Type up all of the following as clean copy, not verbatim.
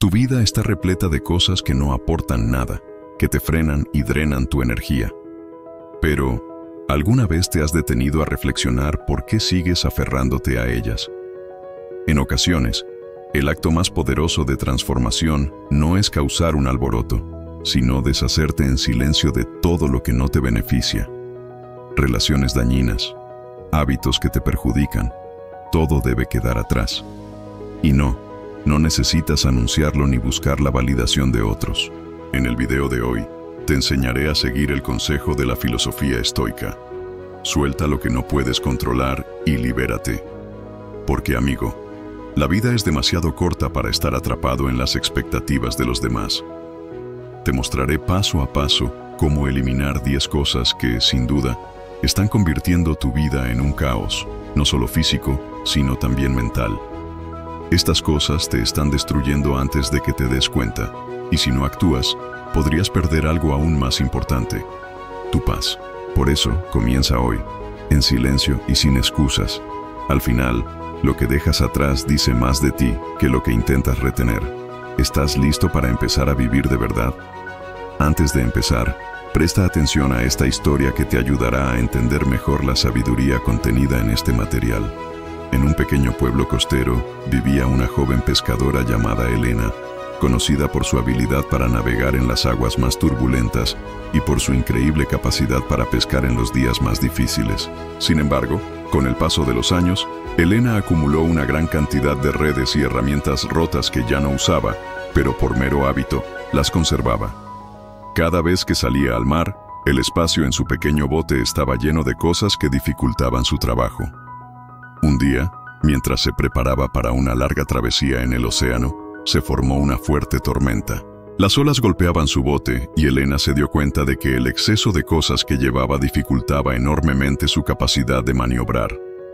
Tu vida está repleta de cosas que no aportan nada, que te frenan y drenan tu energía. Pero, ¿alguna vez te has detenido a reflexionar por qué sigues aferrándote a ellas? En ocasiones, el acto más poderoso de transformación no es causar un alboroto, sino deshacerte en silencio de todo lo que no te beneficia. Relaciones dañinas, hábitos que te perjudican, todo debe quedar atrás. Y no necesitas anunciarlo ni buscar la validación de otros. En el video de hoy, te enseñaré a seguir el consejo de la filosofía estoica. Suelta lo que no puedes controlar y libérate. Porque, amigo, la vida es demasiado corta para estar atrapado en las expectativas de los demás. Te mostraré paso a paso cómo eliminar 10 cosas que, sin duda, están convirtiendo tu vida en un caos, no solo físico, sino también mental. Estas cosas te están destruyendo antes de que te des cuenta, y si no actúas, podrías perder algo aún más importante: tu paz. Por eso, comienza hoy, en silencio y sin excusas. Al final, lo que dejas atrás dice más de ti que lo que intentas retener. ¿Estás listo para empezar a vivir de verdad? Antes de empezar, presta atención a esta historia que te ayudará a entender mejor la sabiduría contenida en este material. En un pequeño pueblo costero vivía una joven pescadora llamada Elena, conocida por su habilidad para navegar en las aguas más turbulentas y por su increíble capacidad para pescar en los días más difíciles. Sin embargo, con el paso de los años, Elena acumuló una gran cantidad de redes y herramientas rotas que ya no usaba, pero por mero hábito las conservaba. Cada vez que salía al mar, el espacio en su pequeño bote estaba lleno de cosas que dificultaban su trabajo. Un día, mientras se preparaba para una larga travesía en el océano, se formó una fuerte tormenta. Las olas golpeaban su bote y Elena se dio cuenta de que el exceso de cosas que llevaba dificultaba enormemente su capacidad de maniobrar.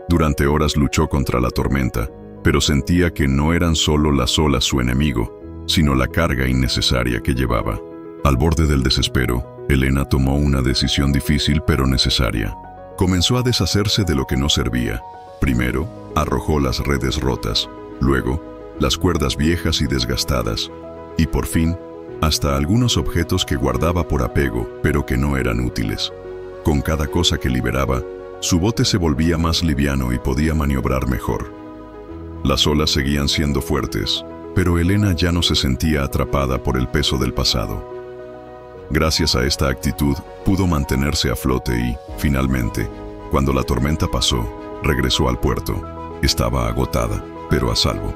Durante horas luchó contra la tormenta, pero sentía que no eran solo las olas su enemigo, sino la carga innecesaria que llevaba. Al borde del desespero, Elena tomó una decisión difícil pero necesaria. Comenzó a deshacerse de lo que no servía. Primero, arrojó las redes rotas, luego, las cuerdas viejas y desgastadas, y por fin, hasta algunos objetos que guardaba por apego, pero que no eran útiles. Con cada cosa que liberaba, su bote se volvía más liviano y podía maniobrar mejor. Las olas seguían siendo fuertes, pero Elena ya no se sentía atrapada por el peso del pasado. Gracias a esta actitud, pudo mantenerse a flote y, finalmente, cuando la tormenta pasó, regresó al puerto. Estaba agotada, pero a salvo.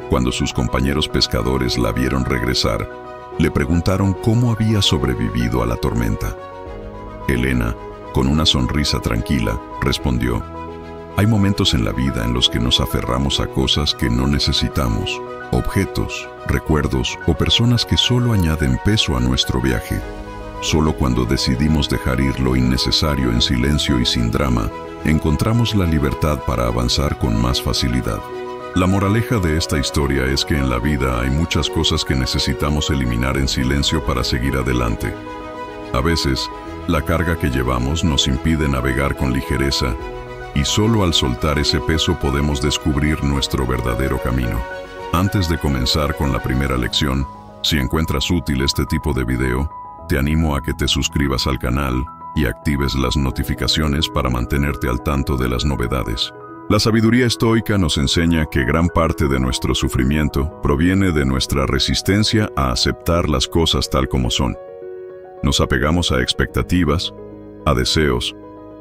Cuando sus compañeros pescadores la vieron regresar, le preguntaron cómo había sobrevivido a la tormenta. Elena, con una sonrisa tranquila, respondió: «Hay momentos en la vida en los que nos aferramos a cosas que no necesitamos, objetos, recuerdos o personas que solo añaden peso a nuestro viaje. Solo cuando decidimos dejar ir lo innecesario en silencio y sin drama, encontramos la libertad para avanzar con más facilidad». La moraleja de esta historia es que en la vida hay muchas cosas que necesitamos eliminar en silencio para seguir adelante. A veces, la carga que llevamos nos impide navegar con ligereza, y solo al soltar ese peso podemos descubrir nuestro verdadero camino. Antes de comenzar con la primera lección, si encuentras útil este tipo de video, te animo a que te suscribas al canal y actives las notificaciones para mantenerte al tanto de las novedades. La sabiduría estoica nos enseña que gran parte de nuestro sufrimiento proviene de nuestra resistencia a aceptar las cosas tal como son. Nos apegamos a expectativas, a deseos,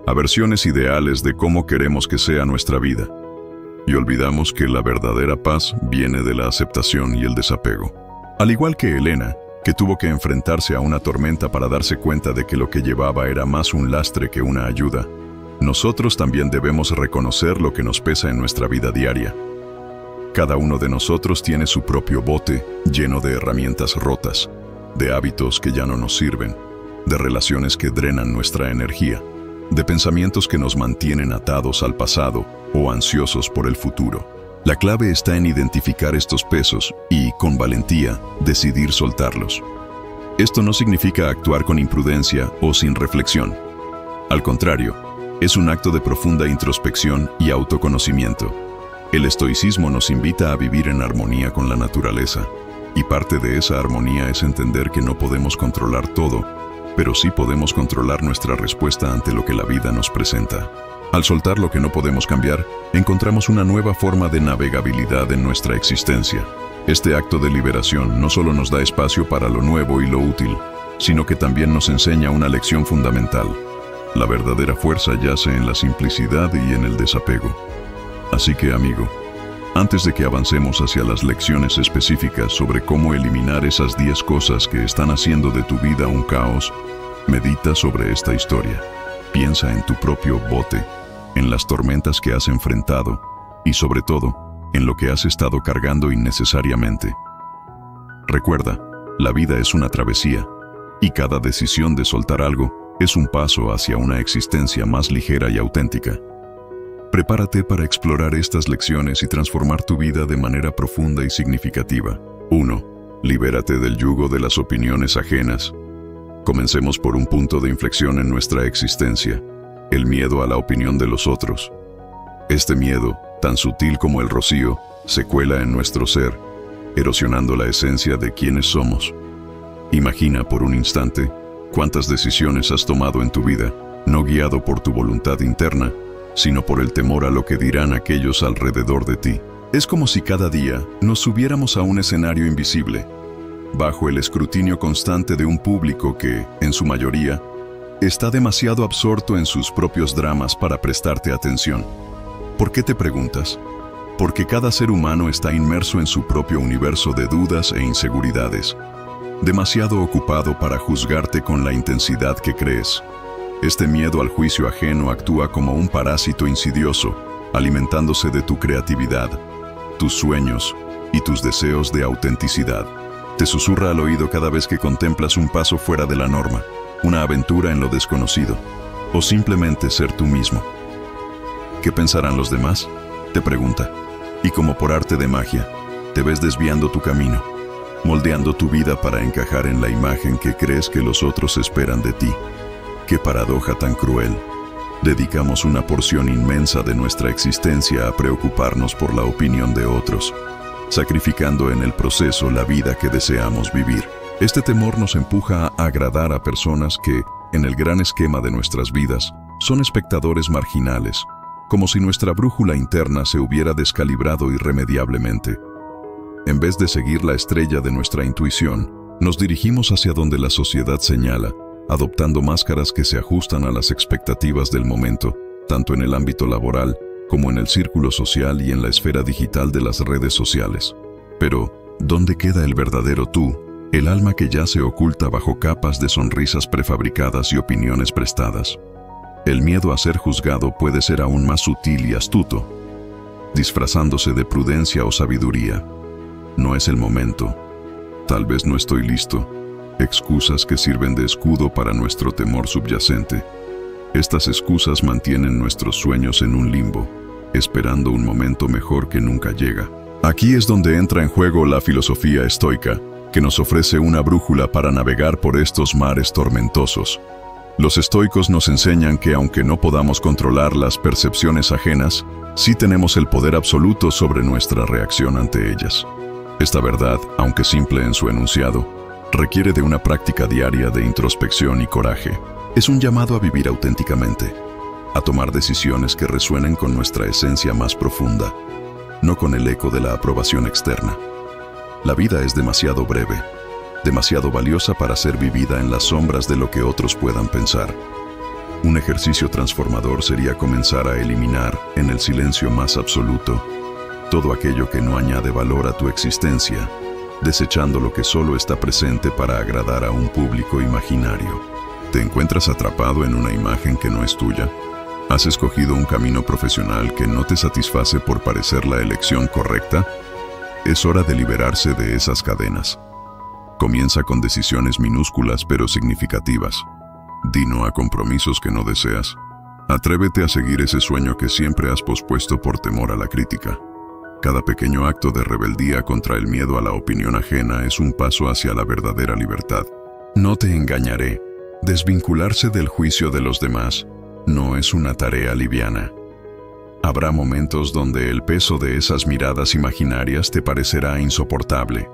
a versiones ideales de cómo queremos que sea nuestra vida, y olvidamos que la verdadera paz viene de la aceptación y el desapego. Al igual que Elena, que tuvo que enfrentarse a una tormenta para darse cuenta de que lo que llevaba era más un lastre que una ayuda, nosotros también debemos reconocer lo que nos pesa en nuestra vida diaria. Cada uno de nosotros tiene su propio bote lleno de herramientas rotas, de hábitos que ya no nos sirven, de relaciones que drenan nuestra energía, de pensamientos que nos mantienen atados al pasado o ansiosos por el futuro. La clave está en identificar estos pesos y, con valentía, decidir soltarlos. Esto no significa actuar con imprudencia o sin reflexión. Al contrario, es un acto de profunda introspección y autoconocimiento. El estoicismo nos invita a vivir en armonía con la naturaleza, Y parte de esa armonía es entender que no podemos controlar todo, pero sí podemos controlar nuestra respuesta ante lo que la vida nos presenta. Al soltar lo que no podemos cambiar, encontramos una nueva forma de navegabilidad en nuestra existencia. Este acto de liberación no solo nos da espacio para lo nuevo y lo útil, sino que también nos enseña una lección fundamental. La verdadera fuerza yace en la simplicidad y en el desapego. Así que, amigo, antes de que avancemos hacia las lecciones específicas sobre cómo eliminar esas 10 cosas que están haciendo de tu vida un caos, medita sobre esta historia. Piensa en tu propio bote, en las tormentas que has enfrentado y, sobre todo, en lo que has estado cargando innecesariamente. Recuerda, la vida es una travesía, y cada decisión de soltar algo es un paso hacia una existencia más ligera y auténtica. Prepárate para explorar estas lecciones y transformar tu vida de manera profunda y significativa. 1. Libérate del yugo de las opiniones ajenas. Comencemos por un punto de inflexión en nuestra existencia: el miedo a la opinión de los otros. Este miedo, tan sutil como el rocío, se cuela en nuestro ser, erosionando la esencia de quienes somos. Imagina por un instante cuántas decisiones has tomado en tu vida, no guiado por tu voluntad interna, sino por el temor a lo que dirán aquellos alrededor de ti. Es como si cada día nos subiéramos a un escenario invisible, bajo el escrutinio constante de un público que, en su mayoría, está demasiado absorto en sus propios dramas para prestarte atención. ¿Por qué te preguntas? Porque cada ser humano está inmerso en su propio universo de dudas e inseguridades, demasiado ocupado para juzgarte con la intensidad que crees. Este miedo al juicio ajeno actúa como un parásito insidioso, alimentándose de tu creatividad, tus sueños y tus deseos de autenticidad. Te susurra al oído cada vez que contemplas un paso fuera de la norma, una aventura en lo desconocido, o simplemente ser tú mismo. ¿Qué pensarán los demás?, te pregunta, y como por arte de magia, te ves desviando tu camino, moldeando tu vida para encajar en la imagen que crees que los otros esperan de ti. ¡Qué paradoja tan cruel! Dedicamos una porción inmensa de nuestra existencia a preocuparnos por la opinión de otros, sacrificando en el proceso la vida que deseamos vivir. Este temor nos empuja a agradar a personas que, en el gran esquema de nuestras vidas, son espectadores marginales, como si nuestra brújula interna se hubiera descalibrado irremediablemente. En vez de seguir la estrella de nuestra intuición, nos dirigimos hacia donde la sociedad señala, adoptando máscaras que se ajustan a las expectativas del momento, tanto en el ámbito laboral como en el círculo social y en la esfera digital de las redes sociales. Pero, ¿dónde queda el verdadero tú, el alma que ya se oculta bajo capas de sonrisas prefabricadas y opiniones prestadas? El miedo a ser juzgado puede ser aún más sutil y astuto, disfrazándose de prudencia o sabiduría. No es el momento. Tal vez no estoy listo. Excusas que sirven de escudo para nuestro temor subyacente. Estas excusas mantienen nuestros sueños en un limbo, esperando un momento mejor que nunca llega. Aquí es donde entra en juego la filosofía estoica, que nos ofrece una brújula para navegar por estos mares tormentosos. Los estoicos nos enseñan que aunque no podamos controlar las percepciones ajenas, sí tenemos el poder absoluto sobre nuestra reacción ante ellas. Esta verdad, aunque simple en su enunciado, requiere de una práctica diaria de introspección y coraje. Es un llamado a vivir auténticamente, a tomar decisiones que resuenen con nuestra esencia más profunda, no con el eco de la aprobación externa. La vida es demasiado breve, demasiado valiosa para ser vivida en las sombras de lo que otros puedan pensar. Un ejercicio transformador sería comenzar a eliminar, en el silencio más absoluto, todo aquello que no añade valor a tu existencia, desechando lo que solo está presente para agradar a un público imaginario. ¿Te encuentras atrapado en una imagen que no es tuya? ¿Has escogido un camino profesional que no te satisface por parecer la elección correcta? Es hora de liberarse de esas cadenas. Comienza con decisiones minúsculas pero significativas. Di no a compromisos que no deseas. Atrévete a seguir ese sueño que siempre has pospuesto por temor a la crítica. Cada pequeño acto de rebeldía contra el miedo a la opinión ajena es un paso hacia la verdadera libertad. No te engañaré. Desvincularse del juicio de los demás no es una tarea liviana. Habrá momentos donde el peso de esas miradas imaginarias te parecerá insoportable.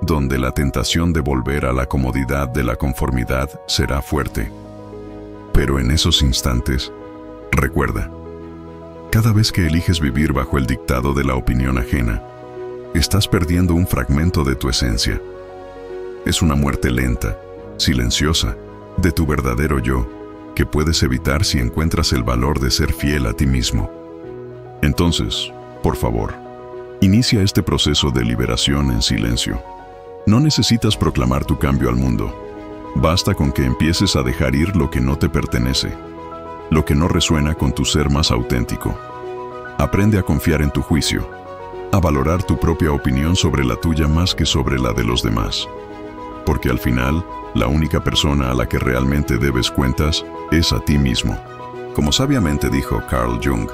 donde la tentación de volver a la comodidad de la conformidad será fuerte. Pero en esos instantes, recuerda, cada vez que eliges vivir bajo el dictado de la opinión ajena, estás perdiendo un fragmento de tu esencia. Es una muerte lenta, silenciosa, de tu verdadero yo, que puedes evitar si encuentras el valor de ser fiel a ti mismo. Entonces, por favor, inicia este proceso de liberación en silencio. No necesitas proclamar tu cambio al mundo. Basta con que empieces a dejar ir lo que no te pertenece, lo que no resuena con tu ser más auténtico. Aprende a confiar en tu juicio, a valorar tu propia opinión sobre la tuya más que sobre la de los demás. Porque al final, la única persona a la que realmente debes cuentas es a ti mismo. Como sabiamente dijo Carl Jung,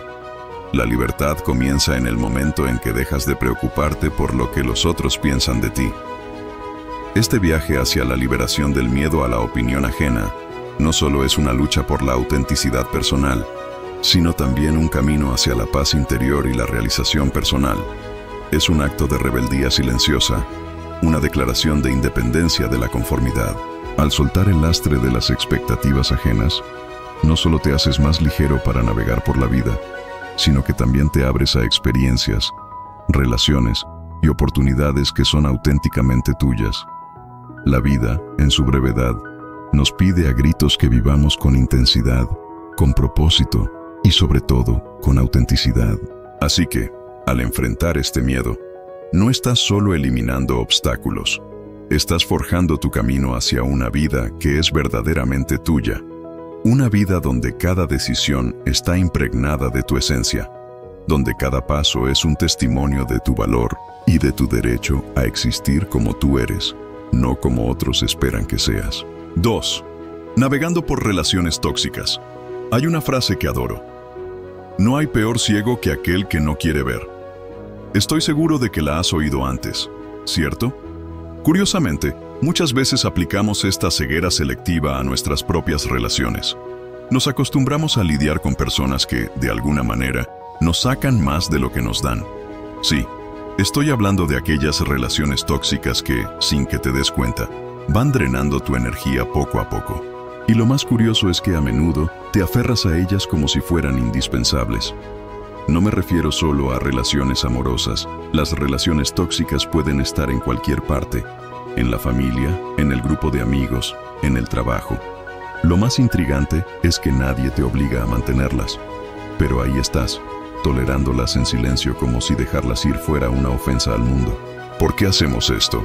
la libertad comienza en el momento en que dejas de preocuparte por lo que los otros piensan de ti. Este viaje hacia la liberación del miedo a la opinión ajena no solo es una lucha por la autenticidad personal, sino también un camino hacia la paz interior y la realización personal. Es un acto de rebeldía silenciosa, una declaración de independencia de la conformidad. Al soltar el lastre de las expectativas ajenas, no solo te haces más ligero para navegar por la vida, sino que también te abres a experiencias, relaciones y oportunidades que son auténticamente tuyas. La vida, en su brevedad, nos pide a gritos que vivamos con intensidad, con propósito y sobre todo con autenticidad. Así que, al enfrentar este miedo, no estás solo eliminando obstáculos, estás forjando tu camino hacia una vida que es verdaderamente tuya. Una vida donde cada decisión está impregnada de tu esencia, donde cada paso es un testimonio de tu valor y de tu derecho a existir como tú eres, no como otros esperan que seas. 2. Navegando por relaciones tóxicas. Hay una frase que adoro. No hay peor ciego que aquel que no quiere ver. Estoy seguro de que la has oído antes, ¿cierto? Curiosamente, muchas veces aplicamos esta ceguera selectiva a nuestras propias relaciones. Nos acostumbramos a lidiar con personas que, de alguna manera, nos sacan más de lo que nos dan. Sí, estoy hablando de aquellas relaciones tóxicas que, sin que te des cuenta, van drenando tu energía poco a poco. Y lo más curioso es que a menudo te aferras a ellas como si fueran indispensables. No me refiero solo a relaciones amorosas. Las relaciones tóxicas pueden estar en cualquier parte, en la familia, en el grupo de amigos, en el trabajo. Lo más intrigante es que nadie te obliga a mantenerlas, pero ahí estás, tolerándolas en silencio como si dejarlas ir fuera una ofensa al mundo. ¿Por qué hacemos esto?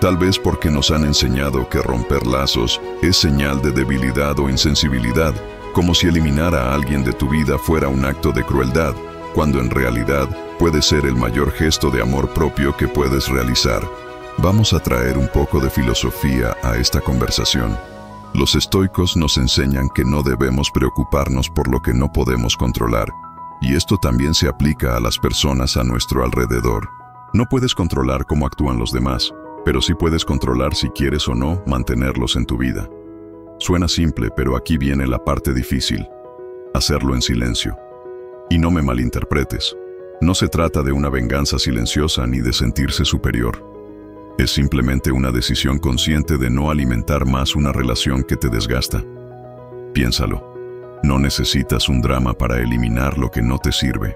Tal vez porque nos han enseñado que romper lazos es señal de debilidad o insensibilidad, como si eliminar a alguien de tu vida fuera un acto de crueldad, cuando en realidad puede ser el mayor gesto de amor propio que puedes realizar. Vamos a traer un poco de filosofía a esta conversación. Los estoicos nos enseñan que no debemos preocuparnos por lo que no podemos controlar, y esto también se aplica a las personas a nuestro alrededor. No puedes controlar cómo actúan los demás, pero sí puedes controlar si quieres o no mantenerlos en tu vida. Suena simple, pero aquí viene la parte difícil: hacerlo en silencio. Y no me malinterpretes, no se trata de una venganza silenciosa ni de sentirse superior. Es simplemente una decisión consciente de no alimentar más una relación que te desgasta. Piénsalo, no necesitas un drama para eliminar lo que no te sirve.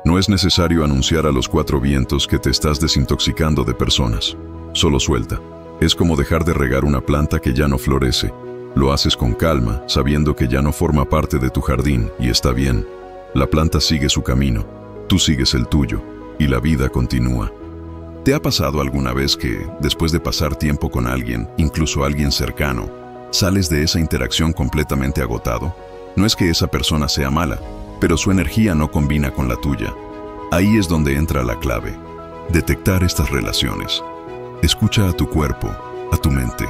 No es necesario anunciar a los cuatro vientos que te estás desintoxicando de personas. Solo suelta. Es como dejar de regar una planta que ya no florece. Lo haces con calma, sabiendo que ya no forma parte de tu jardín, y está bien. La planta sigue su camino, tú sigues el tuyo, y la vida continúa. ¿Te ha pasado alguna vez que, después de pasar tiempo con alguien, incluso alguien cercano, sales de esa interacción completamente agotado? No es que esa persona sea mala, pero su energía no combina con la tuya. Ahí es donde entra la clave: detectar estas relaciones. Escucha a tu cuerpo, a tu mente.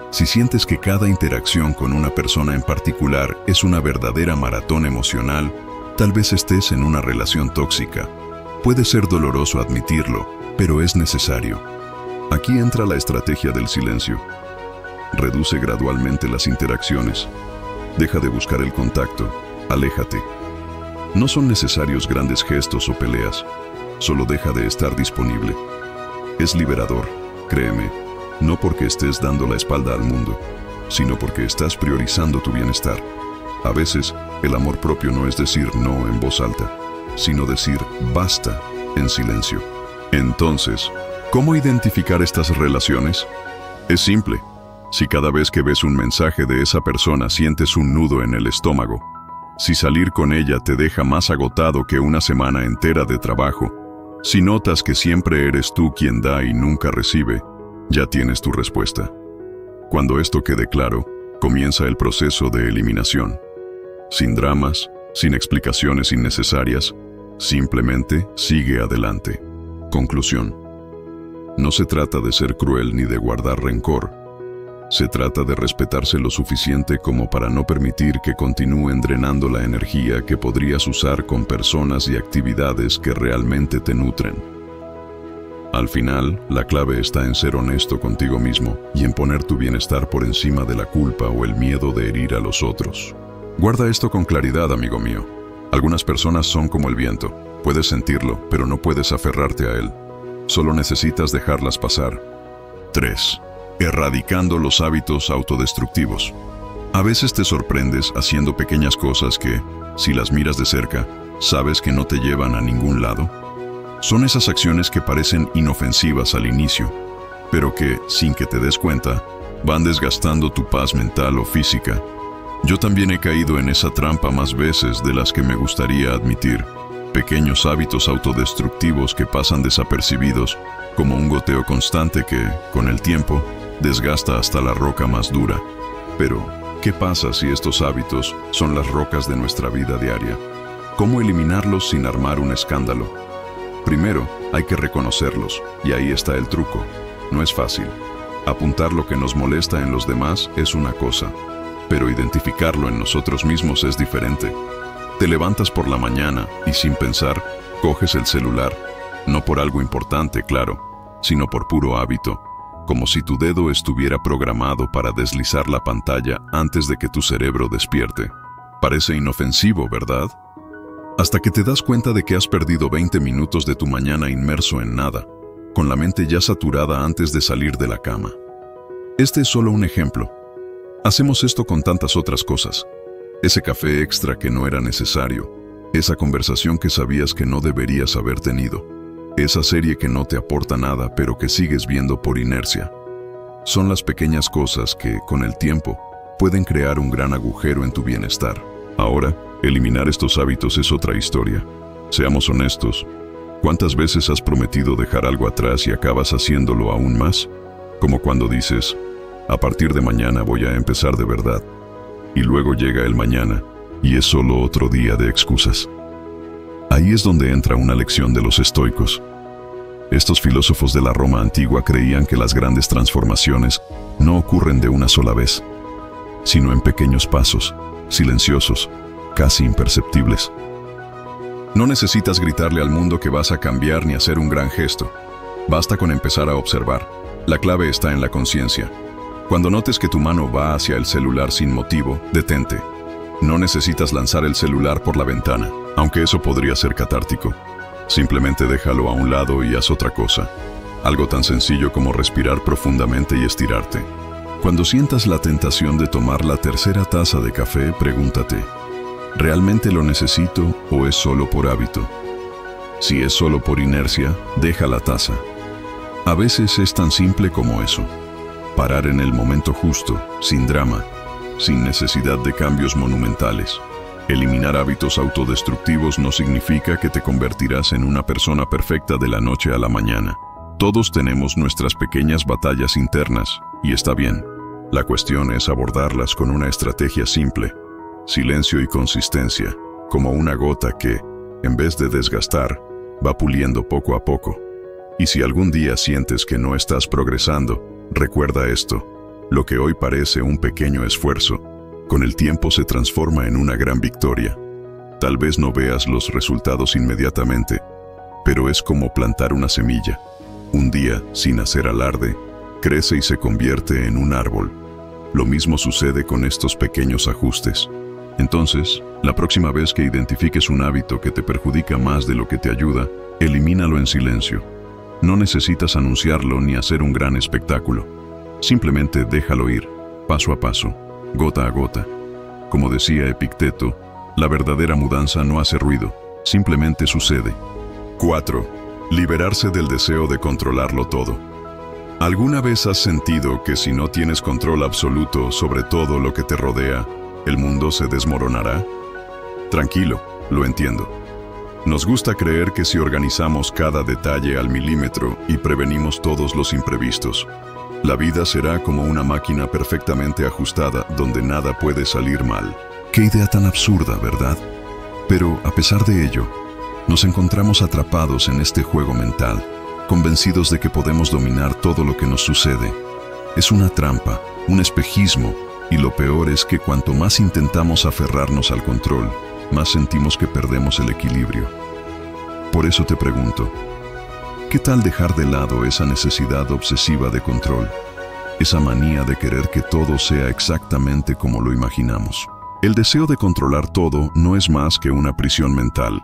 Si sientes que cada interacción con una persona en particular es una verdadera maratón emocional, tal vez estés en una relación tóxica. Puede ser doloroso admitirlo, pero es necesario. Aquí entra la estrategia del silencio. Reduce gradualmente las interacciones. Deja de buscar el contacto. Aléjate. No son necesarios grandes gestos o peleas. Solo deja de estar disponible. Es liberador. Créeme, no porque estés dando la espalda al mundo, sino porque estás priorizando tu bienestar. A veces, el amor propio no es decir no en voz alta, sino decir basta en silencio. Entonces, ¿cómo identificar estas relaciones? Es simple. Si cada vez que ves un mensaje de esa persona sientes un nudo en el estómago, si salir con ella te deja más agotado que una semana entera de trabajo, si notas que siempre eres tú quien da y nunca recibe, ya tienes tu respuesta. Cuando esto quede claro, comienza el proceso de eliminación. Sin dramas, sin explicaciones innecesarias, simplemente sigue adelante. Conclusión. No se trata de ser cruel ni de guardar rencor. Se trata de respetarse lo suficiente como para no permitir que continúen drenando la energía que podrías usar con personas y actividades que realmente te nutren. Al final, la clave está en ser honesto contigo mismo y en poner tu bienestar por encima de la culpa o el miedo de herir a los otros. Guarda esto con claridad, amigo mío. Algunas personas son como el viento. Puedes sentirlo, pero no puedes aferrarte a él. Solo necesitas dejarlas pasar. 3. Erradicando los hábitos autodestructivos. A veces te sorprendes haciendo pequeñas cosas que, si las miras de cerca, sabes que no te llevan a ningún lado. Son esas acciones que parecen inofensivas al inicio, pero que, sin que te des cuenta, van desgastando tu paz mental o física. Yo también he caído en esa trampa más veces de las que me gustaría admitir. Pequeños hábitos autodestructivos que pasan desapercibidos, como un goteo constante que, con el tiempo, desgasta hasta la roca más dura. Pero, ¿qué pasa si estos hábitos son las rocas de nuestra vida diaria? ¿Cómo eliminarlos sin armar un escándalo? Primero, hay que reconocerlos, y ahí está el truco. No es fácil. Apuntar lo que nos molesta en los demás es una cosa, pero identificarlo en nosotros mismos es diferente. Te levantas por la mañana y sin pensar, coges el celular, no por algo importante, claro, sino por puro hábito, como si tu dedo estuviera programado para deslizar la pantalla antes de que tu cerebro despierte. Parece inofensivo, ¿verdad? Hasta que te das cuenta de que has perdido 20 minutos de tu mañana inmerso en nada, con la mente ya saturada antes de salir de la cama. Este es solo un ejemplo. Hacemos esto con tantas otras cosas. Ese café extra que no era necesario, esa conversación que sabías que no deberías haber tenido, esa serie que no te aporta nada pero que sigues viendo por inercia. Son las pequeñas cosas que, con el tiempo, pueden crear un gran agujero en tu bienestar. Ahora, eliminar estos hábitos es otra historia. Seamos honestos. ¿Cuántas veces has prometido dejar algo atrás y acabas haciéndolo aún más? Como cuando dices, a partir de mañana voy a empezar de verdad. Y luego llega el mañana, y es solo otro día de excusas. Ahí es donde entra una lección de los estoicos. Estos filósofos de la Roma antigua creían que las grandes transformaciones no ocurren de una sola vez, sino en pequeños pasos, silenciosos, casi imperceptibles. No necesitas gritarle al mundo que vas a cambiar ni hacer un gran gesto. Basta con empezar a observar. La clave está en la conciencia. Cuando notes que tu mano va hacia el celular sin motivo, detente. No necesitas lanzar el celular por la ventana, aunque eso podría ser catártico. Simplemente déjalo a un lado y haz otra cosa. Algo tan sencillo como respirar profundamente y estirarte. Cuando sientas la tentación de tomar la tercera taza de café, pregúntate, ¿realmente lo necesito o es solo por hábito? Si es solo por inercia, deja la taza. A veces es tan simple como eso. Parar en el momento justo, sin drama, sin necesidad de cambios monumentales. Eliminar hábitos autodestructivos no significa que te convertirás en una persona perfecta de la noche a la mañana. Todos tenemos nuestras pequeñas batallas internas, y está bien. La cuestión es abordarlas con una estrategia simple, silencio y consistencia, como una gota que, en vez de desgastar, va puliendo poco a poco. Y si algún día sientes que no estás progresando, recuerda esto: lo que hoy parece un pequeño esfuerzo, con el tiempo se transforma en una gran victoria. Tal vez no veas los resultados inmediatamente, pero es como plantar una semilla. Un día, sin hacer alarde, crece y se convierte en un árbol. Lo mismo sucede con estos pequeños ajustes. Entonces, la próxima vez que identifiques un hábito que te perjudica más de lo que te ayuda, elimínalo en silencio. No necesitas anunciarlo ni hacer un gran espectáculo. Simplemente déjalo ir, paso a paso, gota a gota. Como decía Epicteto, la verdadera mudanza no hace ruido, simplemente sucede. 4. Liberarse del deseo de controlarlo todo. ¿Alguna vez has sentido que si no tienes control absoluto sobre todo lo que te rodea, el mundo se desmoronará? Tranquilo, lo entiendo. Nos gusta creer que si organizamos cada detalle al milímetro y prevenimos todos los imprevistos, la vida será como una máquina perfectamente ajustada donde nada puede salir mal. Qué idea tan absurda, ¿verdad? Pero, a pesar de ello, nos encontramos atrapados en este juego mental, convencidos de que podemos dominar todo lo que nos sucede. Es una trampa, un espejismo, y lo peor es que cuanto más intentamos aferrarnos al control, más sentimos que perdemos el equilibrio. Por eso te pregunto, ¿qué tal dejar de lado esa necesidad obsesiva de control? Esa manía de querer que todo sea exactamente como lo imaginamos. El deseo de controlar todo no es más que una prisión mental,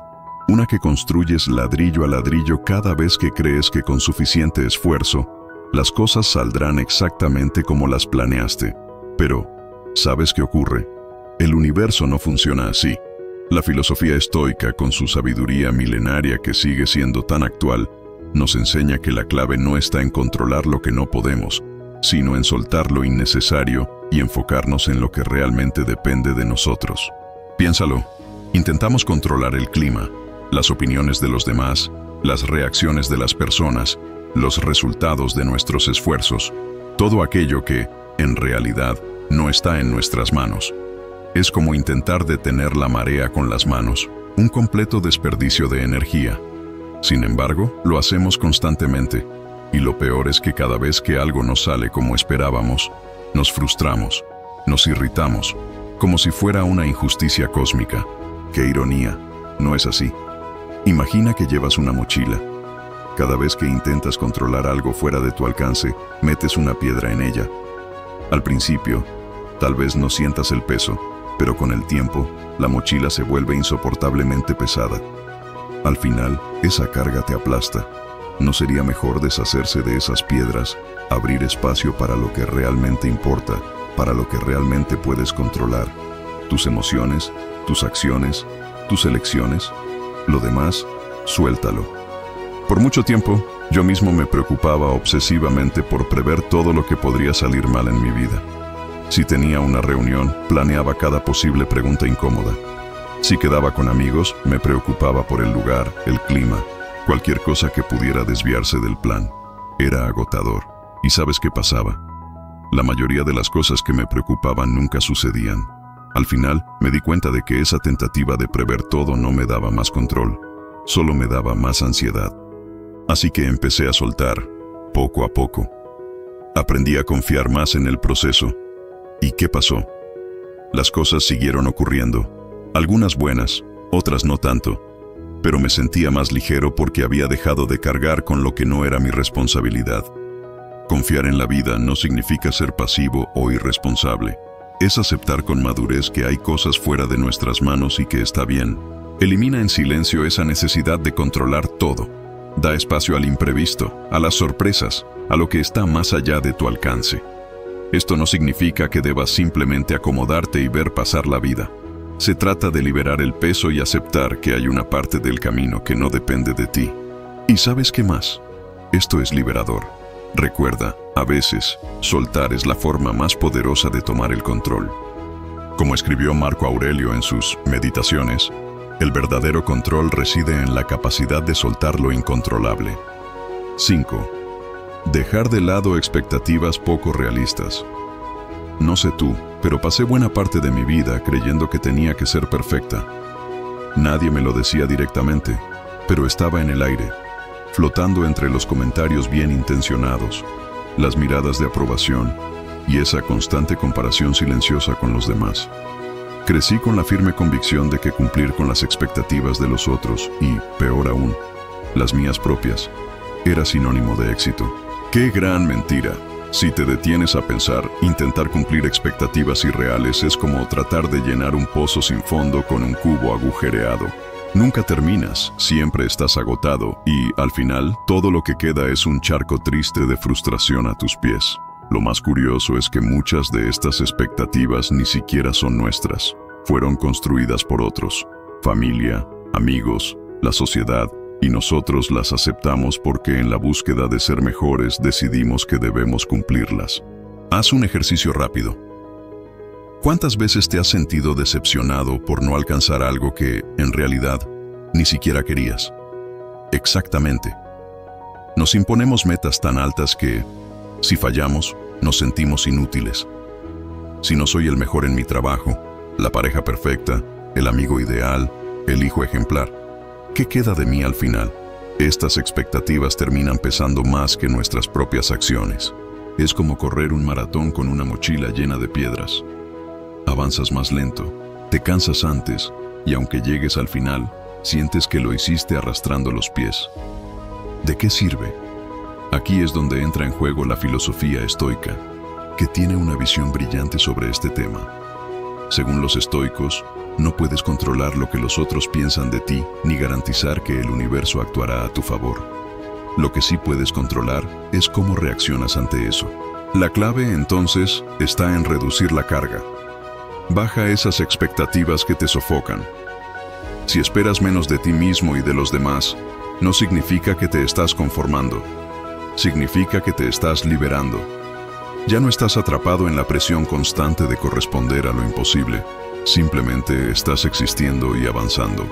una que construyes ladrillo a ladrillo cada vez que crees que con suficiente esfuerzo, las cosas saldrán exactamente como las planeaste. Pero, ¿sabes qué ocurre? El universo no funciona así. La filosofía estoica, con su sabiduría milenaria que sigue siendo tan actual, nos enseña que la clave no está en controlar lo que no podemos, sino en soltar lo innecesario y enfocarnos en lo que realmente depende de nosotros. Piénsalo, intentamos controlar el clima, las opiniones de los demás, las reacciones de las personas, los resultados de nuestros esfuerzos, todo aquello que, en realidad, no está en nuestras manos. Es como intentar detener la marea con las manos, un completo desperdicio de energía. Sin embargo, lo hacemos constantemente, y lo peor es que cada vez que algo no sale como esperábamos, nos frustramos, nos irritamos, como si fuera una injusticia cósmica. ¡Qué ironía! No es así. Imagina que llevas una mochila. Cada vez que intentas controlar algo fuera de tu alcance, metes una piedra en ella. Al principio, tal vez no sientas el peso, pero con el tiempo, la mochila se vuelve insoportablemente pesada. Al final, esa carga te aplasta. ¿No sería mejor deshacerse de esas piedras, abrir espacio para lo que realmente importa, para lo que realmente puedes controlar? Tus emociones, tus acciones, tus elecciones. Lo demás, suéltalo. Por mucho tiempo, yo mismo me preocupaba obsesivamente por prever todo lo que podría salir mal en mi vida. Si tenía una reunión, planeaba cada posible pregunta incómoda. Si quedaba con amigos, me preocupaba por el lugar, el clima, cualquier cosa que pudiera desviarse del plan. Era agotador. ¿Y sabes qué pasaba? La mayoría de las cosas que me preocupaban nunca sucedían. Al final, me di cuenta de que esa tentativa de prever todo no me daba más control, solo me daba más ansiedad. Así que empecé a soltar, poco a poco. Aprendí a confiar más en el proceso. ¿Y qué pasó? Las cosas siguieron ocurriendo, algunas buenas, otras no tanto, pero me sentía más ligero porque había dejado de cargar con lo que no era mi responsabilidad. Confiar en la vida no significa ser pasivo o irresponsable. Es aceptar con madurez que hay cosas fuera de nuestras manos y que está bien. Elimina en silencio esa necesidad de controlar todo. Da espacio al imprevisto, a las sorpresas, a lo que está más allá de tu alcance. Esto no significa que debas simplemente acomodarte y ver pasar la vida. Se trata de liberar el peso y aceptar que hay una parte del camino que no depende de ti. ¿Y sabes qué más? Esto es liberador. Recuerda, a veces, soltar es la forma más poderosa de tomar el control. Como escribió Marco Aurelio en sus Meditaciones, el verdadero control reside en la capacidad de soltar lo incontrolable. 5. Dejar de lado expectativas poco realistas. No sé tú, pero pasé buena parte de mi vida creyendo que tenía que ser perfecta. Nadie me lo decía directamente, pero estaba en el aire, flotando entre los comentarios bien intencionados, las miradas de aprobación y esa constante comparación silenciosa con los demás. Crecí con la firme convicción de que cumplir con las expectativas de los otros y, peor aún, las mías propias, era sinónimo de éxito. ¡Qué gran mentira! Si te detienes a pensar, intentar cumplir expectativas irreales es como tratar de llenar un pozo sin fondo con un cubo agujereado. Nunca terminas, siempre estás agotado y, al final, todo lo que queda es un charco triste de frustración a tus pies. Lo más curioso es que muchas de estas expectativas ni siquiera son nuestras. Fueron construidas por otros, familia, amigos, la sociedad, y nosotros las aceptamos porque en la búsqueda de ser mejores decidimos que debemos cumplirlas. Haz un ejercicio rápido. ¿Cuántas veces te has sentido decepcionado por no alcanzar algo que, en realidad, ni siquiera querías? Exactamente. Nos imponemos metas tan altas que, si fallamos, nos sentimos inútiles. Si no soy el mejor en mi trabajo, la pareja perfecta, el amigo ideal, el hijo ejemplar, ¿qué queda de mí al final? Estas expectativas terminan pesando más que nuestras propias acciones. Es como correr un maratón con una mochila llena de piedras. Avanzas más lento, te cansas antes, y aunque llegues al final, sientes que lo hiciste arrastrando los pies. ¿De qué sirve? Aquí es donde entra en juego la filosofía estoica, que tiene una visión brillante sobre este tema. Según los estoicos, no puedes controlar lo que los otros piensan de ti, ni garantizar que el universo actuará a tu favor. Lo que sí puedes controlar es cómo reaccionas ante eso. La clave, entonces, está en reducir la carga. Baja esas expectativas que te sofocan. Si esperas menos de ti mismo y de los demás, no significa que te estás conformando. Significa que te estás liberando. Ya no estás atrapado en la presión constante de corresponder a lo imposible. Simplemente estás existiendo y avanzando.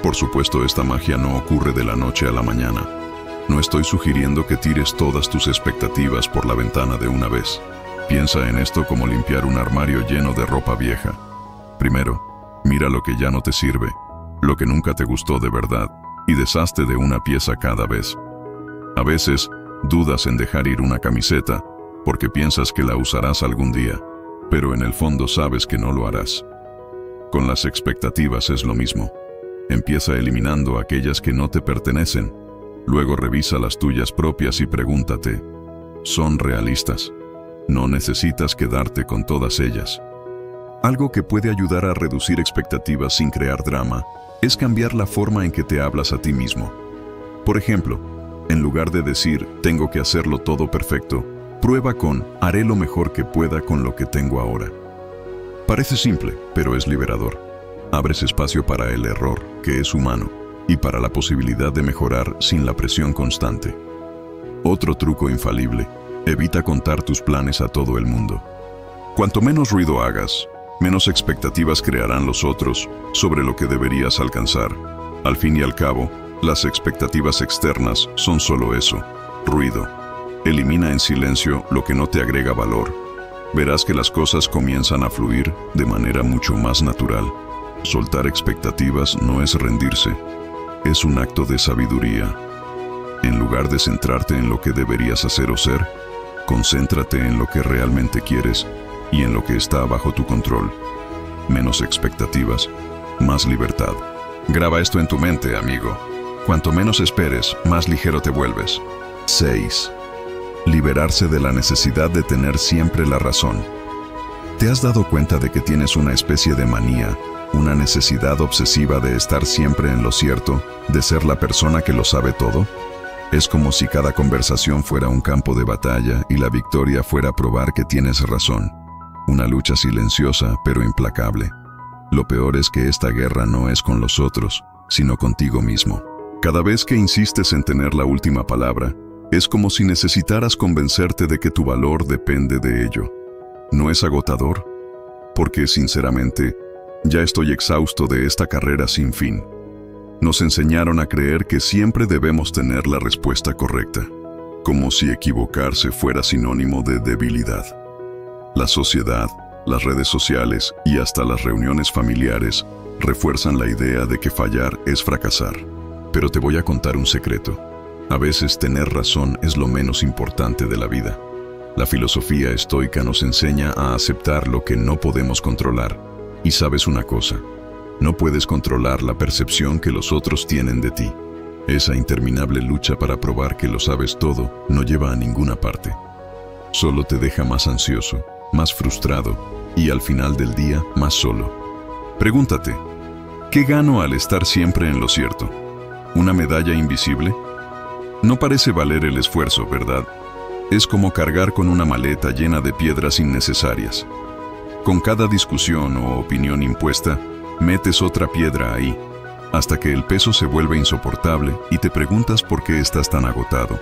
Por supuesto, esta magia no ocurre de la noche a la mañana. No estoy sugiriendo que tires todas tus expectativas por la ventana de una vez. Piensa en esto como limpiar un armario lleno de ropa vieja. Primero, mira lo que ya no te sirve, lo que nunca te gustó de verdad, y deshazte de una pieza cada vez. A veces, dudas en dejar ir una camiseta, porque piensas que la usarás algún día, pero en el fondo sabes que no lo harás. Con las expectativas es lo mismo. Empieza eliminando aquellas que no te pertenecen. Luego revisa las tuyas propias y pregúntate, ¿son realistas? No necesitas quedarte con todas ellas. Algo que puede ayudar a reducir expectativas sin crear drama es cambiar la forma en que te hablas a ti mismo. Por ejemplo, en lugar de decir, tengo que hacerlo todo perfecto, prueba con, haré lo mejor que pueda con lo que tengo ahora. Parece simple, pero es liberador. Abres espacio para el error, que es humano, y para la posibilidad de mejorar sin la presión constante. Otro truco infalible: evita contar tus planes a todo el mundo. Cuanto menos ruido hagas, menos expectativas crearán los otros sobre lo que deberías alcanzar. Al fin y al cabo, las expectativas externas son solo eso, ruido. Elimina en silencio lo que no te agrega valor. Verás que las cosas comienzan a fluir de manera mucho más natural. Soltar expectativas no es rendirse, es un acto de sabiduría. En lugar de centrarte en lo que deberías hacer o ser, concéntrate en lo que realmente quieres y en lo que está bajo tu control. Menos expectativas, más libertad. Graba esto en tu mente, amigo. Cuanto menos esperes, más ligero te vuelves. 6. Liberarse de la necesidad de tener siempre la razón. ¿Te has dado cuenta de que tienes una especie de manía, una necesidad obsesiva de estar siempre en lo cierto, de ser la persona que lo sabe todo? Es como si cada conversación fuera un campo de batalla y la victoria fuera probar que tienes razón. Una lucha silenciosa pero implacable. Lo peor es que esta guerra no es con los otros, sino contigo mismo. Cada vez que insistes en tener la última palabra, es como si necesitaras convencerte de que tu valor depende de ello. ¿No es agotador? Porque, sinceramente, ya estoy exhausto de esta carrera sin fin. Nos enseñaron a creer que siempre debemos tener la respuesta correcta, como si equivocarse fuera sinónimo de debilidad. La sociedad, las redes sociales y hasta las reuniones familiares refuerzan la idea de que fallar es fracasar. Pero te voy a contar un secreto. A veces tener razón es lo menos importante de la vida. La filosofía estoica nos enseña a aceptar lo que no podemos controlar. Y sabes una cosa, no puedes controlar la percepción que los otros tienen de ti. Esa interminable lucha para probar que lo sabes todo no lleva a ninguna parte. Solo te deja más ansioso, más frustrado y al final del día más solo. Pregúntate, ¿Qué gano al estar siempre en lo cierto? ¿Una medalla invisible? No parece valer el esfuerzo, ¿verdad? Es como cargar con una maleta llena de piedras innecesarias. Con cada discusión o opinión impuesta, metes otra piedra ahí, hasta que el peso se vuelve insoportable y te preguntas por qué estás tan agotado.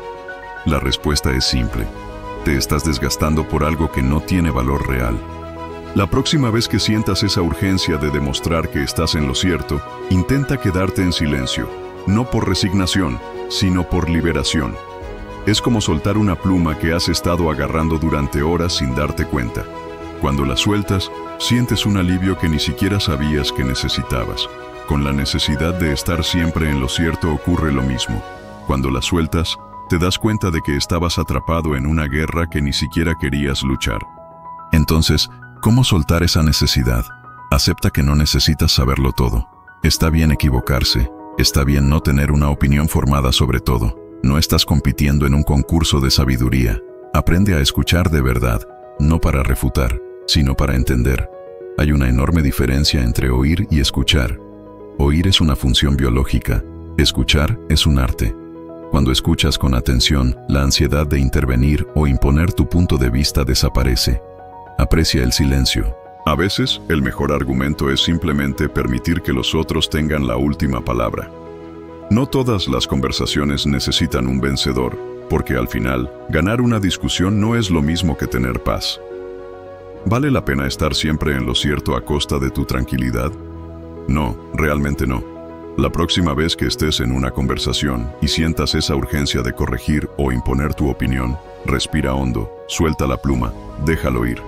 La respuesta es simple: te estás desgastando por algo que no tiene valor real. La próxima vez que sientas esa urgencia de demostrar que estás en lo cierto, intenta quedarte en silencio, no por resignación, sino por liberación. Es como soltar una pluma que has estado agarrando durante horas sin darte cuenta. Cuando la sueltas, sientes un alivio que ni siquiera sabías que necesitabas. Con la necesidad de estar siempre en lo cierto ocurre lo mismo. Cuando la sueltas, te das cuenta de que estabas atrapado en una guerra que ni siquiera querías luchar. Entonces, ¿cómo soltar esa necesidad? Acepta que no necesitas saberlo todo. Está bien equivocarse, está bien no tener una opinión formada sobre todo. No estás compitiendo en un concurso de sabiduría. Aprende a escuchar de verdad, no para refutar, sino para entender. Hay una enorme diferencia entre oír y escuchar. Oír es una función biológica, escuchar es un arte. Cuando escuchas con atención, la ansiedad de intervenir o imponer tu punto de vista desaparece. Aprecia el silencio. A veces, el mejor argumento es simplemente permitir que los otros tengan la última palabra. No todas las conversaciones necesitan un vencedor, porque al final, ganar una discusión no es lo mismo que tener paz. ¿Vale la pena estar siempre en lo cierto a costa de tu tranquilidad? No, realmente no. La próxima vez que estés en una conversación y sientas esa urgencia de corregir o imponer tu opinión, respira hondo, suelta la pluma, déjalo ir.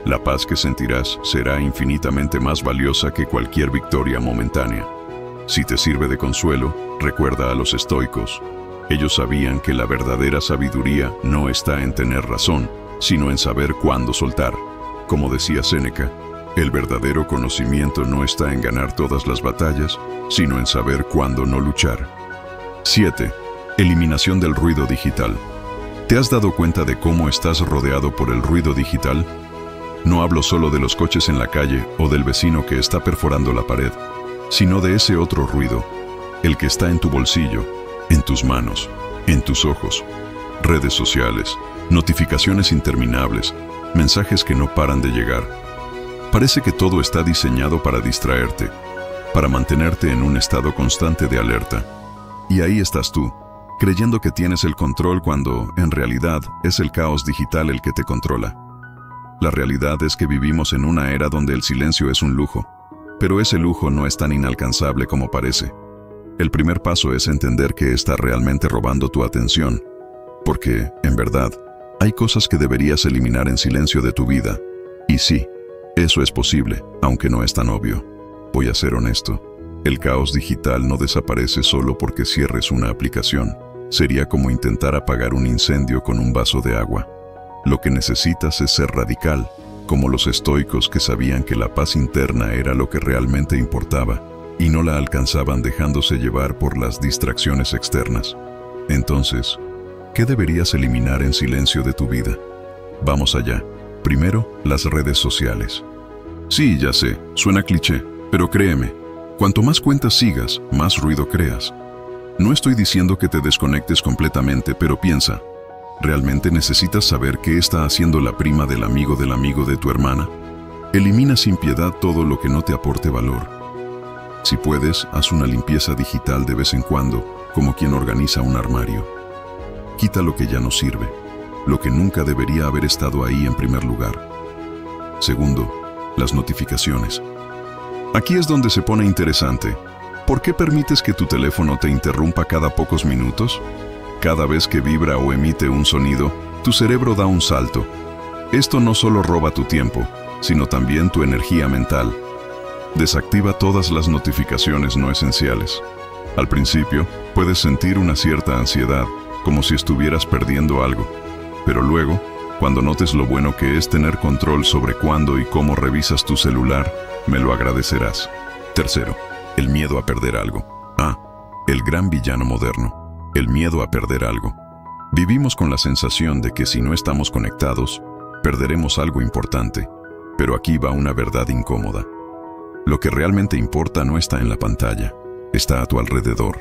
La paz que sentirás será infinitamente más valiosa que cualquier victoria momentánea. Si te sirve de consuelo, recuerda a los estoicos. Ellos sabían que la verdadera sabiduría no está en tener razón, sino en saber cuándo soltar. Como decía Séneca, el verdadero conocimiento no está en ganar todas las batallas, sino en saber cuándo no luchar. 7. Eliminación del ruido digital. ¿Te has dado cuenta de cómo estás rodeado por el ruido digital? No hablo solo de los coches en la calle o del vecino que está perforando la pared, sino de ese otro ruido, el que está en tu bolsillo, en tus manos, en tus ojos. Redes sociales, notificaciones interminables, mensajes que no paran de llegar. Parece que todo está diseñado para distraerte, para mantenerte en un estado constante de alerta. Y ahí estás tú, creyendo que tienes el control cuando, en realidad, es el caos digital el que te controla. La realidad es que vivimos en una era donde el silencio es un lujo, pero ese lujo no es tan inalcanzable como parece. El primer paso es entender que está realmente robando tu atención, porque, en verdad, hay cosas que deberías eliminar en silencio de tu vida. Y sí, eso es posible, aunque no es tan obvio. Voy a ser honesto, el caos digital no desaparece solo porque cierres una aplicación. Sería como intentar apagar un incendio con un vaso de agua. Lo que necesitas es ser radical, como los estoicos que sabían que la paz interna era lo que realmente importaba, y no la alcanzaban dejándose llevar por las distracciones externas. Entonces, ¿qué deberías eliminar en silencio de tu vida? Vamos allá. Primero, las redes sociales. Sí, ya sé, suena cliché, pero créeme, cuanto más cuentas sigas, más ruido creas. No estoy diciendo que te desconectes completamente, pero piensa, ¿realmente necesitas saber qué está haciendo la prima del amigo de tu hermana? Elimina sin piedad todo lo que no te aporte valor. Si puedes, haz una limpieza digital de vez en cuando, como quien organiza un armario. Quita lo que ya no sirve, lo que nunca debería haber estado ahí en primer lugar. Segundo, las notificaciones. Aquí es donde se pone interesante. ¿Por qué permites que tu teléfono te interrumpa cada pocos minutos? Cada vez que vibra o emite un sonido, tu cerebro da un salto. Esto no solo roba tu tiempo, sino también tu energía mental. Desactiva todas las notificaciones no esenciales. Al principio, puedes sentir una cierta ansiedad, como si estuvieras perdiendo algo. Pero luego, cuando notes lo bueno que es tener control sobre cuándo y cómo revisas tu celular, me lo agradecerás. Tercero, el miedo a perder algo. El gran villano moderno. El miedo a perder algo. Vivimos con la sensación de que si no estamos conectados, perderemos algo importante. Pero aquí va una verdad incómoda. Lo que realmente importa no está en la pantalla, está a tu alrededor,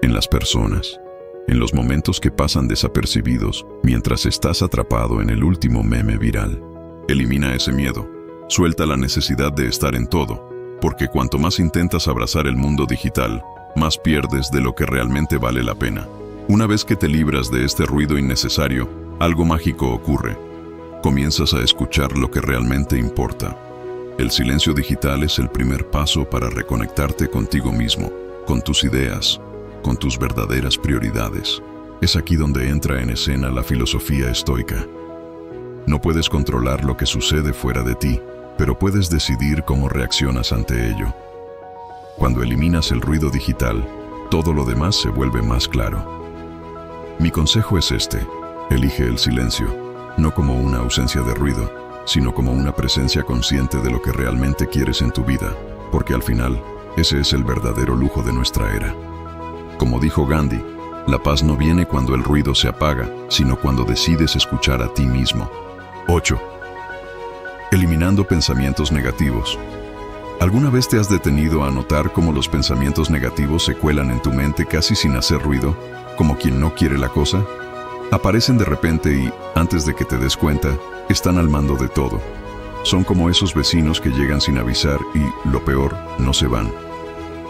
en las personas, en los momentos que pasan desapercibidos mientras estás atrapado en el último meme viral. Elimina ese miedo, suelta la necesidad de estar en todo, porque cuanto más intentas abrazar el mundo digital, más pierdes de lo que realmente vale la pena. Una vez que te libras de este ruido innecesario, algo mágico ocurre. Comienzas a escuchar lo que realmente importa. El silencio digital es el primer paso para reconectarte contigo mismo, con tus ideas, con tus verdaderas prioridades. Es aquí donde entra en escena la filosofía estoica. No puedes controlar lo que sucede fuera de ti, pero puedes decidir cómo reaccionas ante ello. Cuando eliminas el ruido digital, todo lo demás se vuelve más claro. Mi consejo es este: elige el silencio, no como una ausencia de ruido, sino como una presencia consciente de lo que realmente quieres en tu vida, porque al final, ese es el verdadero lujo de nuestra era. Como dijo Gandhi, la paz no viene cuando el ruido se apaga, sino cuando decides escuchar a ti mismo. 8. Eliminando pensamientos negativos. ¿Alguna vez te has detenido a notar cómo los pensamientos negativos se cuelan en tu mente casi sin hacer ruido, como quien no quiere la cosa? Aparecen de repente y, antes de que te des cuenta, están al mando de todo. Son como esos vecinos que llegan sin avisar y, lo peor, no se van.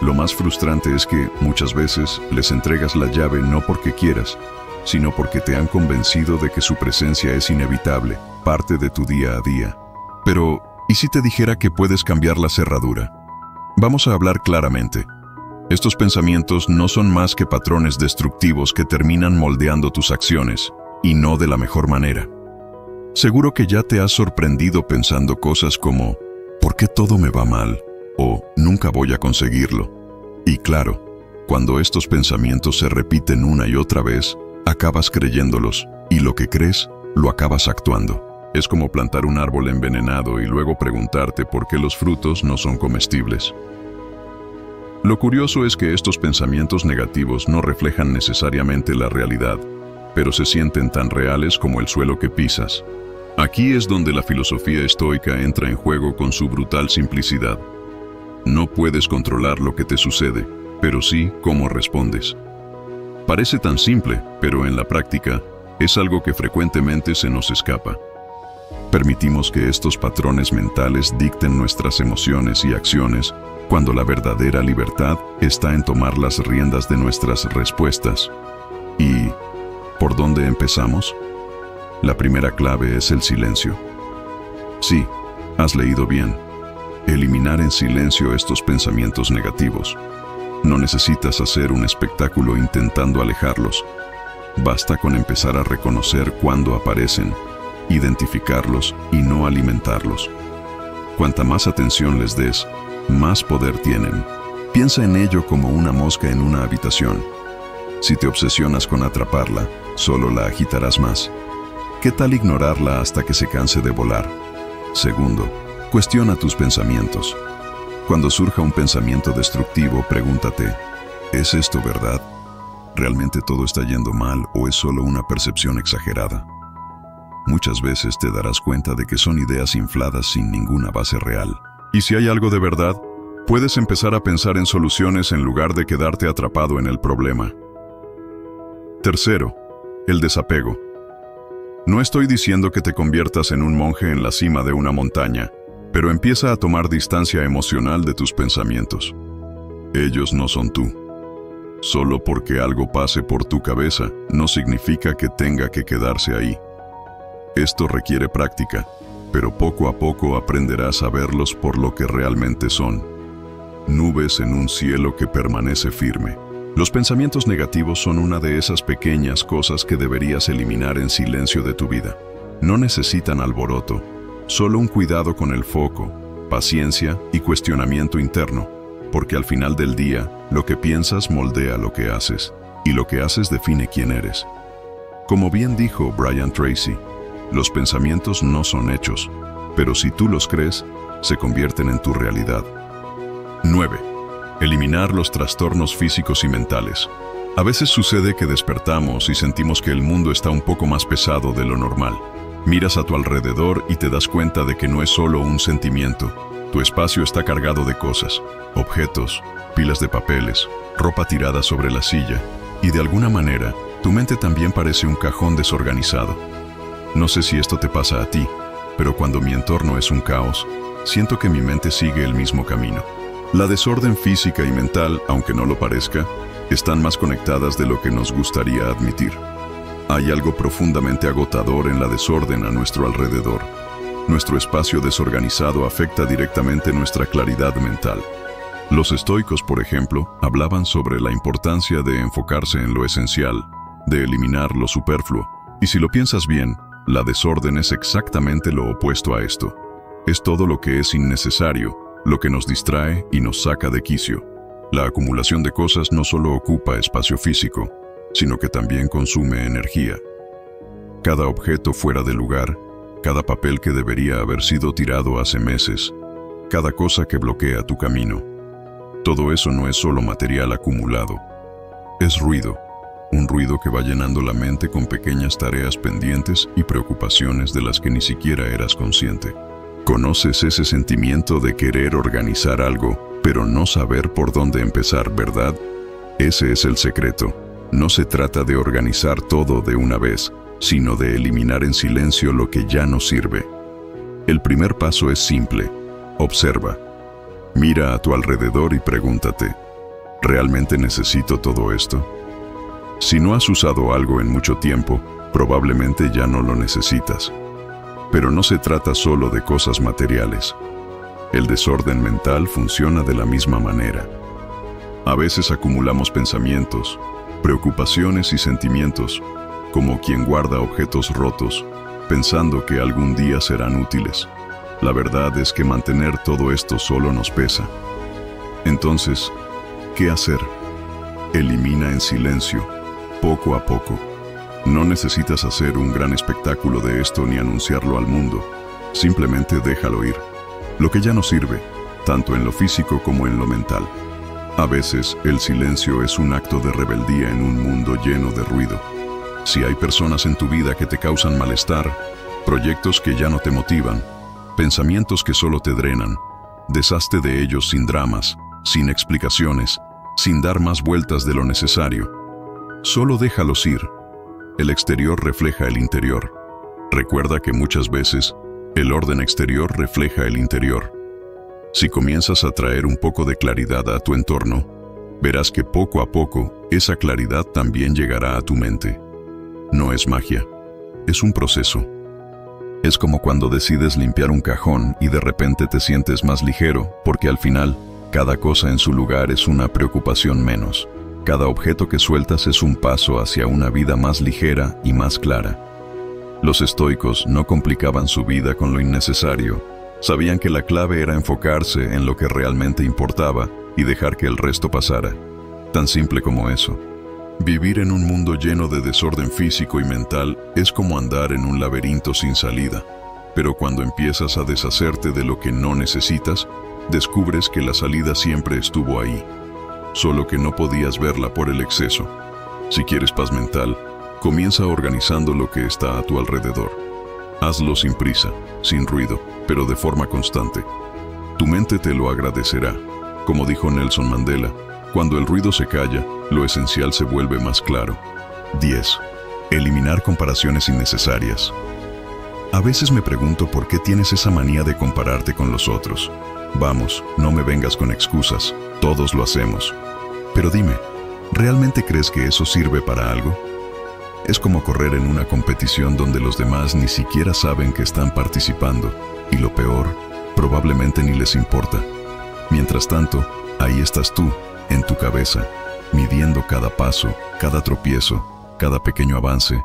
Lo más frustrante es que, muchas veces, les entregas la llave no porque quieras, sino porque te han convencido de que su presencia es inevitable, parte de tu día a día. Pero, ¿y si te dijera que puedes cambiar la cerradura? Vamos a hablar claramente. Estos pensamientos no son más que patrones destructivos que terminan moldeando tus acciones, y no de la mejor manera. Seguro que ya te has sorprendido pensando cosas como ¿por qué todo me va mal? O nunca voy a conseguirlo. Y claro, cuando estos pensamientos se repiten una y otra vez, acabas creyéndolos, y lo que crees, lo acabas actuando. Es como plantar un árbol envenenado y luego preguntarte por qué los frutos no son comestibles. Lo curioso es que estos pensamientos negativos no reflejan necesariamente la realidad, pero se sienten tan reales como el suelo que pisas. Aquí es donde la filosofía estoica entra en juego con su brutal simplicidad. No puedes controlar lo que te sucede, pero sí cómo respondes. Parece tan simple, pero en la práctica es algo que frecuentemente se nos escapa. Permitimos que estos patrones mentales dicten nuestras emociones y acciones, cuando la verdadera libertad está en tomar las riendas de nuestras respuestas. ¿Y por dónde empezamos? La primera clave es el silencio. Sí, has leído bien. Eliminar en silencio estos pensamientos negativos. No necesitas hacer un espectáculo intentando alejarlos. Basta con empezar a reconocer cuándo aparecen, identificarlos y no alimentarlos. Cuanta más atención les des, más poder tienen. Piensa en ello como una mosca en una habitación. Si te obsesionas con atraparla, solo la agitarás más. ¿Qué tal ignorarla hasta que se canse de volar? Segundo, cuestiona tus pensamientos. Cuando surja un pensamiento destructivo, pregúntate, ¿es esto verdad? ¿Realmente todo está yendo mal o es solo una percepción exagerada? Muchas veces te darás cuenta de que son ideas infladas sin ninguna base real. Y si hay algo de verdad, puedes empezar a pensar en soluciones en lugar de quedarte atrapado en el problema. Tercero, el desapego. No estoy diciendo que te conviertas en un monje en la cima de una montaña, pero empieza a tomar distancia emocional de tus pensamientos. Ellos no son tú. Solo porque algo pase por tu cabeza, no significa que tenga que quedarse ahí. Esto requiere práctica, pero poco a poco aprenderás a verlos por lo que realmente son. Nubes en un cielo que permanece firme. Los pensamientos negativos son una de esas pequeñas cosas que deberías eliminar en silencio de tu vida. No necesitan alboroto, solo un cuidado con el foco, paciencia y cuestionamiento interno, porque al final del día, lo que piensas moldea lo que haces, y lo que haces define quién eres. Como bien dijo Brian Tracy, los pensamientos no son hechos, pero si tú los crees, se convierten en tu realidad. 9. Eliminar los trastornos físicos y mentales. A veces sucede que despertamos y sentimos que el mundo está un poco más pesado de lo normal. Miras a tu alrededor y te das cuenta de que no es solo un sentimiento, Tu espacio está cargado de cosas, objetos, pilas de papeles, ropa tirada sobre la silla, y de alguna manera, tu mente también parece un cajón desorganizado. No sé si esto te pasa a ti, pero cuando mi entorno es un caos, siento que mi mente sigue el mismo camino. La desorden física y mental, aunque no lo parezca, están más conectadas de lo que nos gustaría admitir. Hay algo profundamente agotador en la desorden a nuestro alrededor. Nuestro espacio desorganizado afecta directamente nuestra claridad mental. Los estoicos, por ejemplo, hablaban sobre la importancia de enfocarse en lo esencial, de eliminar lo superfluo. Y si lo piensas bien, la desorden es exactamente lo opuesto a esto. Es todo lo que es innecesario, lo que nos distrae y nos saca de quicio. La acumulación de cosas no solo ocupa espacio físico, sino que también consume energía. Cada objeto fuera de lugar, cada papel que debería haber sido tirado hace meses, cada cosa que bloquea tu camino. Todo eso no es solo material acumulado, es ruido, un ruido que va llenando la mente con pequeñas tareas pendientes y preocupaciones de las que ni siquiera eras consciente. ¿Conoces ese sentimiento de querer organizar algo, pero no saber por dónde empezar, verdad? Ese es el secreto. No se trata de organizar todo de una vez, sino de eliminar en silencio lo que ya no sirve. El primer paso es simple. Observa. Mira a tu alrededor y pregúntate, ¿realmente necesito todo esto? Si no has usado algo en mucho tiempo, probablemente ya no lo necesitas. Pero no se trata solo de cosas materiales. El desorden mental funciona de la misma manera. A veces acumulamos pensamientos, preocupaciones y sentimientos, como quien guarda objetos rotos, pensando que algún día serán útiles. La verdad es que mantener todo esto solo nos pesa. Entonces, ¿qué hacer? Elimina en silencio, poco a poco. No necesitas hacer un gran espectáculo de esto ni anunciarlo al mundo. Simplemente déjalo ir. Lo que ya no sirve, tanto en lo físico como en lo mental. A veces, el silencio es un acto de rebeldía en un mundo lleno de ruido. Si hay personas en tu vida que te causan malestar, proyectos que ya no te motivan, pensamientos que solo te drenan, deshazte de ellos sin dramas, sin explicaciones, sin dar más vueltas de lo necesario. Solo déjalos ir. El exterior refleja el interior. Recuerda que muchas veces, el orden exterior refleja el interior. Si comienzas a traer un poco de claridad a tu entorno, verás que poco a poco, esa claridad también llegará a tu mente. No es magia, es un proceso. Es como cuando decides limpiar un cajón y de repente te sientes más ligero, porque al final, cada cosa en su lugar es una preocupación menos. Cada objeto que sueltas es un paso hacia una vida más ligera y más clara. Los estoicos no complicaban su vida con lo innecesario. Sabían que la clave era enfocarse en lo que realmente importaba y dejar que el resto pasara. Tan simple como eso. Vivir en un mundo lleno de desorden físico y mental es como andar en un laberinto sin salida. Pero cuando empiezas a deshacerte de lo que no necesitas, descubres que la salida siempre estuvo ahí. Solo que no podías verla por el exceso. Si quieres paz mental, comienza organizando lo que está a tu alrededor. Hazlo sin prisa, sin ruido, pero de forma constante. Tu mente te lo agradecerá. Como dijo Nelson Mandela, cuando el ruido se calla, lo esencial se vuelve más claro. 10. Eliminar comparaciones innecesarias. A veces me pregunto por qué tienes esa manía de compararte con los otros. Vamos, no me vengas con excusas, todos lo hacemos. Pero dime, ¿realmente crees que eso sirve para algo? Es como correr en una competición donde los demás ni siquiera saben que están participando, y lo peor, probablemente ni les importa. Mientras tanto, ahí estás tú, en tu cabeza, midiendo cada paso, cada tropiezo, cada pequeño avance,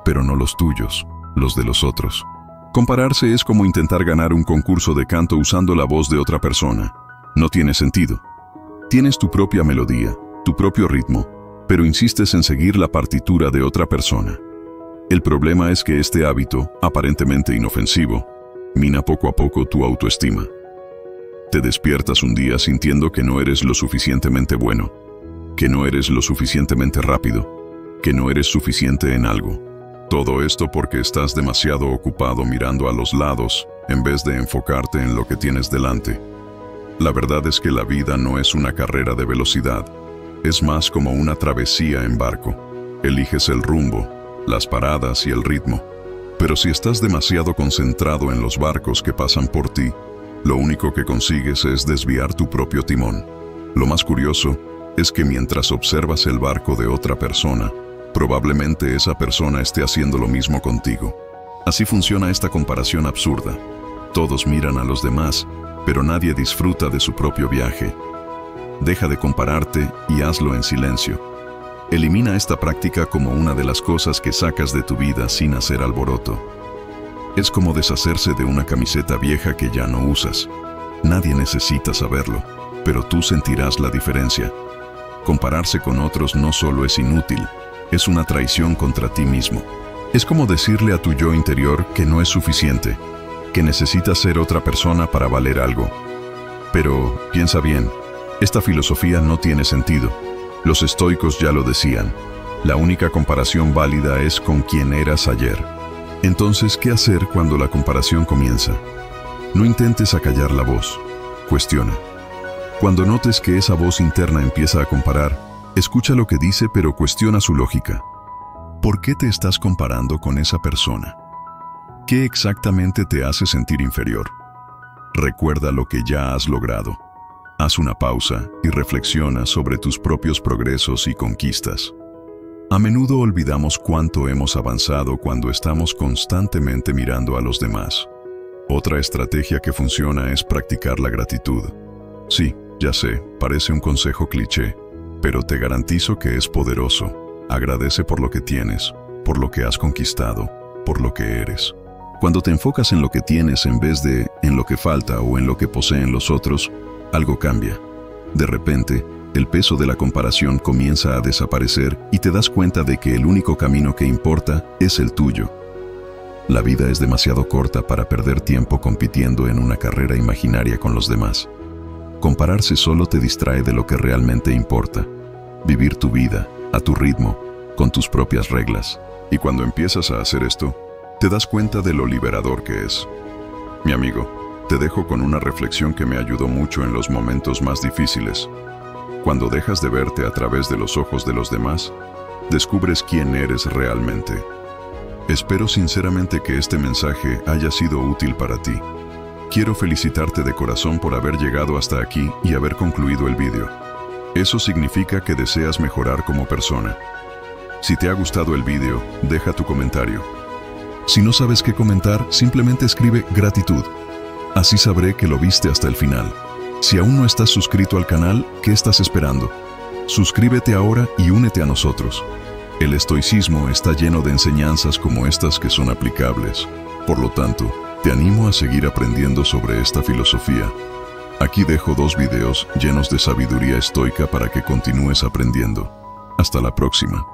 pero no los tuyos, los de los otros. Compararse es como intentar ganar un concurso de canto usando la voz de otra persona. No tiene sentido. Tienes tu propia melodía, tu propio ritmo, pero insistes en seguir la partitura de otra persona. El problema es que este hábito, aparentemente inofensivo, mina poco a poco tu autoestima. Te despiertas un día sintiendo que no eres lo suficientemente bueno, que no eres lo suficientemente rápido, que no eres suficiente en algo. Todo esto porque estás demasiado ocupado mirando a los lados, en vez de enfocarte en lo que tienes delante. La verdad es que la vida no es una carrera de velocidad, es más como una travesía en barco. Eliges el rumbo, las paradas y el ritmo. Pero si estás demasiado concentrado en los barcos que pasan por ti, lo único que consigues es desviar tu propio timón. Lo más curioso es que mientras observas el barco de otra persona, probablemente esa persona esté haciendo lo mismo contigo. Así funciona esta comparación absurda. Todos miran a los demás, pero nadie disfruta de su propio viaje. Deja de compararte y hazlo en silencio. Elimina esta práctica como una de las cosas que sacas de tu vida sin hacer alboroto. Es como deshacerse de una camiseta vieja que ya no usas. Nadie necesita saberlo, pero tú sentirás la diferencia. Compararse con otros no solo es inútil, es una traición contra ti mismo. Es como decirle a tu yo interior que no es suficiente, que necesitas ser otra persona para valer algo. Pero, piensa bien, esta filosofía no tiene sentido. Los estoicos ya lo decían, la única comparación válida es con quien eras ayer. Entonces, ¿qué hacer cuando la comparación comienza? No intentes acallar la voz, cuestiona. Cuando notes que esa voz interna empieza a comparar, escucha lo que dice pero cuestiona su lógica. ¿Por qué te estás comparando con esa persona? ¿Qué exactamente te hace sentir inferior? Recuerda lo que ya has logrado. Haz una pausa y reflexiona sobre tus propios progresos y conquistas. A menudo olvidamos cuánto hemos avanzado cuando estamos constantemente mirando a los demás. Otra estrategia que funciona es practicar la gratitud. Sí, ya sé, parece un consejo cliché, pero te garantizo que es poderoso. Agradece por lo que tienes, por lo que has conquistado, por lo que eres. Cuando te enfocas en lo que tienes en vez de en lo que falta o en lo que poseen los otros, algo cambia. De repente, el peso de la comparación comienza a desaparecer y te das cuenta de que el único camino que importa es el tuyo. La vida es demasiado corta para perder tiempo compitiendo en una carrera imaginaria con los demás. Compararse solo te distrae de lo que realmente importa. Vivir tu vida, a tu ritmo, con tus propias reglas. Y cuando empiezas a hacer esto, te das cuenta de lo liberador que es. Mi amigo, te dejo con una reflexión que me ayudó mucho en los momentos más difíciles. Cuando dejas de verte a través de los ojos de los demás, descubres quién eres realmente. Espero sinceramente que este mensaje haya sido útil para ti. Quiero felicitarte de corazón por haber llegado hasta aquí y haber concluido el vídeo. Eso significa que deseas mejorar como persona. Si te ha gustado el vídeo, deja tu comentario. Si no sabes qué comentar, simplemente escribe gratitud. Así sabré que lo viste hasta el final. Si aún no estás suscrito al canal, ¿qué estás esperando? Suscríbete ahora y únete a nosotros. El estoicismo está lleno de enseñanzas como estas que son aplicables. Por lo tanto, te animo a seguir aprendiendo sobre esta filosofía. Aquí dejo 2 videos llenos de sabiduría estoica para que continúes aprendiendo. Hasta la próxima.